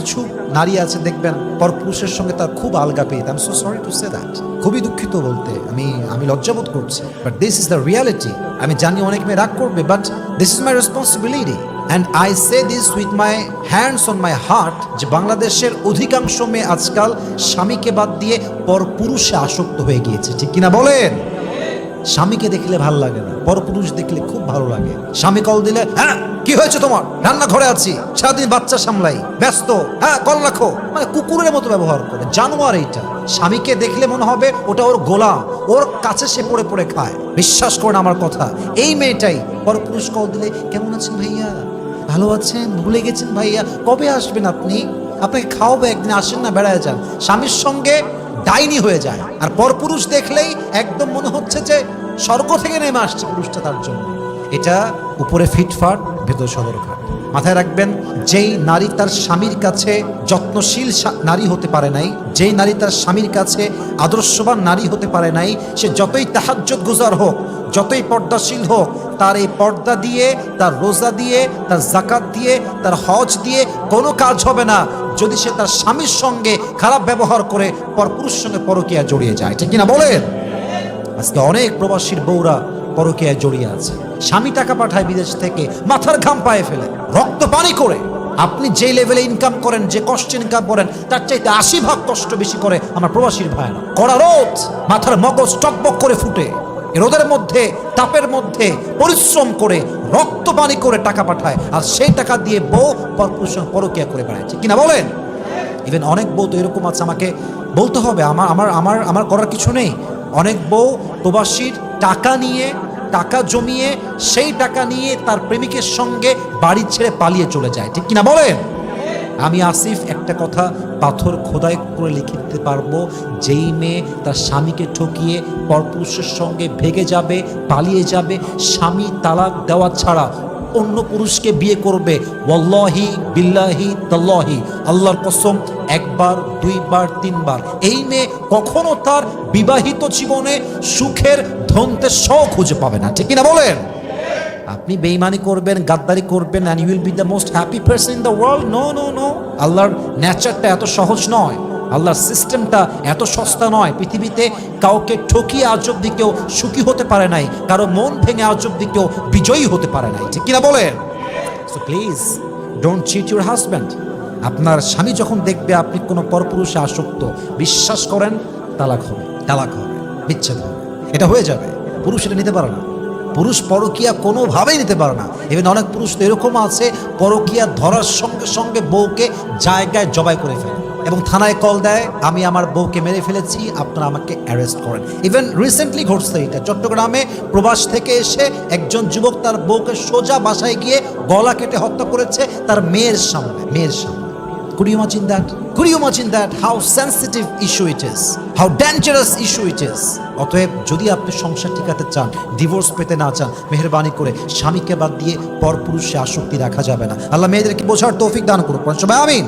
কিছু নারী আছে দেখবেন পরপুরুষের সঙ্গে তার খুব আলগা পেয়ে, I am so sorry to say that, খুবই দুঃখিত বলতে, আমি লজ্জাবোধ করছি, but this is the reality. আমি জানি অনেক মেয়ে রাগ করবে, but this is my responsibility and I say this with my hands on my heart, যে বাংলাদেশের অধিকাংশ মেয়ে আজকাল স্বামীকে বাদ দিয়ে পরপুরুষে আসক্ত হয়ে গিয়েছে, ঠিক কিনা বলেন? স্বামীকে দেখলে ভালো লাগে না, পরপুরুষ দেখলে খুব ভালো লাগে। স্বামী কল দিলে, হ্যাঁ কি হয়েছে তোমার, রান্নাঘরে আছি, সারাদিন বাচ্চা সামলাই, ব্যস্ত, হ্যাঁ কল রাখো, মানে কুকুরের মতো ব্যবহার করে, জানোয়ার এইটা। স্বামীকে দেখলে মনে হবে ওটা ওর গোলাম, ওর কাছে সে পড়ে পড়ে খায়। বিশ্বাস করেন আমার কথা, এই মেয়েটাই পরপুরুষ কল দিলে, কেমন আছেন ভাইয়া, ভালো আছেন, ভুলে গেছেন ভাইয়া, কবে আসবেন আপনি, আপনাকে খাওয়াবো একদিন, আসেন না, বেড়ায় যান। স্বামীর সঙ্গে ডাইনি হয়ে যায়। আর পরপুরুষ দেখলেই একদম মনে হচ্ছে যে স্বর্গ থেকে নেমে আসছে পুরুষটা তার জন্য। এটা উপরে ফিটফাট, ভেতর সদরঘাট। মাথায় রাখবেন, যেই নারী তার স্বামীর কাছে যত্নশীল নারী হতে পারে নাই, যেই নারী তার স্বামীর কাছে আদর্শবান নারী হতে পারে নাই, সে যতই তাহাজ্জুদ গুজার হোক, যতই পর্দাশীল হোক, তার এই পর্দা দিয়ে, তার রোজা দিয়ে, তার জাকাত দিয়ে, তার হজ দিয়ে কোনো কাজ হবে না যদি সে তার স্বামীর সঙ্গে খারাপ ব্যবহার করে পরপুরুষের সঙ্গে পরকীয়া জড়িয়ে যায়, ঠিক কিনা বলেন? আজকে অনেক প্রবাসীর বউরা পরকীয়ায় জড়িয়ে আছে। স্বামী টাকা পাঠায় বিদেশ থেকে, মাথার ঘাম পায়ে ফেলে, রক্ত পানি করে। আপনি যে লেভেলে ইনকাম করেন, যে কষ্ট ইনকাম করেন, তার চাইতে 80 ভাগ কষ্ট বেশি করে আমার প্রবাসীর ভাইয়েরা। কড়া রোদ, মাথার মগজ টকবক করে ফুটে, রোদের মধ্যে, তাপের মধ্যে পরিশ্রম করে, রক্ত পানি করে টাকা পাঠায়, আর সেই টাকা দিয়ে বউ পরপুরুষের পরকীয়া করে বেড়াচ্ছে, কিনা বলেন? ইভেন অনেক বউ তো এরকম আছে, আমাকে বলতে হবে, আমার করার কিছু নেই। অনেক বউ প্রবাসীর টাকা নিয়ে, টাকা জমিয়ে, সেই টাকা নিয়ে তার প্রেমিকের সঙ্গে বাড়ি ছেড়ে পালিয়ে চলে যায়, ঠিক কিনা বলেন? আমি আসিফ একটা কথা পাথর খোদাই করে লিখে দিতে পারবো, যেই মেয়ে তার স্বামীকে ঠকিয়ে পরপুরুষের সঙ্গে ভেগে যাবে, পালিয়ে যাবে, স্বামী তালাক দেওয়া ছাড়া অন্য পুরুষকে বিয়ে করবে, ওয়াল্লাহি বিল্লাহি তাল্লাহি, আল্লাহর কসম, একবার, দুইবার, তিনবার, এই মেয়ে কখনো তার বিবাহিত জীবনে সুখের ধনতেশ্বর খুঁজে পাবে না, ঠিক কিনা বলেন? আপনি বেঈমানি করবেন, গাদ্দারি করবেন, and you will be the most happy person in the world? No, no, no. আল্লাহর নেচারটা এত সহজ নয়, আল্লাহর সিস্টেমটা এত সস্তা নয়। পৃথিবীতে কাউকে ঠকিয়ে আজ অব্দি কেউ সুখী হতে পারে নাই, কারো মন ভেঙে আজ অব্দি কেউ বিজয়ী হতে পারে নাই, ঠিক কিনা বলেন? So please don't cheat your husband. আপনার স্বামী যখন দেখবে আপনি কোনো পরপুরুষে আসক্ত, বিশ্বাস করেন তালাক হবে, বিচ্ছেদ হবে, এটা হয়ে যাবে। পুরুষ এটা নিতে পারে না, পুরুষ পরকীয়া কোনোভাবেই নিতে পারে না। ইভেন অনেক পুরুষ তো এরকম আছে, পরকীয়া ধরার সঙ্গে সঙ্গে বউকে জায়গায় জবাই করে ফেলে এবং থানায় কল দেয়, আমি আমার বউকে মেরে ফেলেছি, আপনারা আমাকে অ্যারেস্ট করেন। ইভেন রিসেন্টলি ঘটছে এটা, চট্টগ্রামে প্রবাস থেকে এসে একজন যুবক তার বউকে সোজা বাসায় গিয়ে গলা কেটে হত্যা করেছে তার মেয়ের সামনে। Could you imagine that? Could you imagine that? How sensitive issue it is, how dangerous issue it is. অতএব যদি আপনি সংসার টিকাতে চান, ডিভোর্স পেতে না চান, মেহেরবানি করে স্বামীকে বাদ দিয়ে পরপুরুষে আসক্তি রাখা যাবে না। আল্লাহ মেয়েদেরকে বোঝার তৌফিক দান করুন, সবাই আমিন।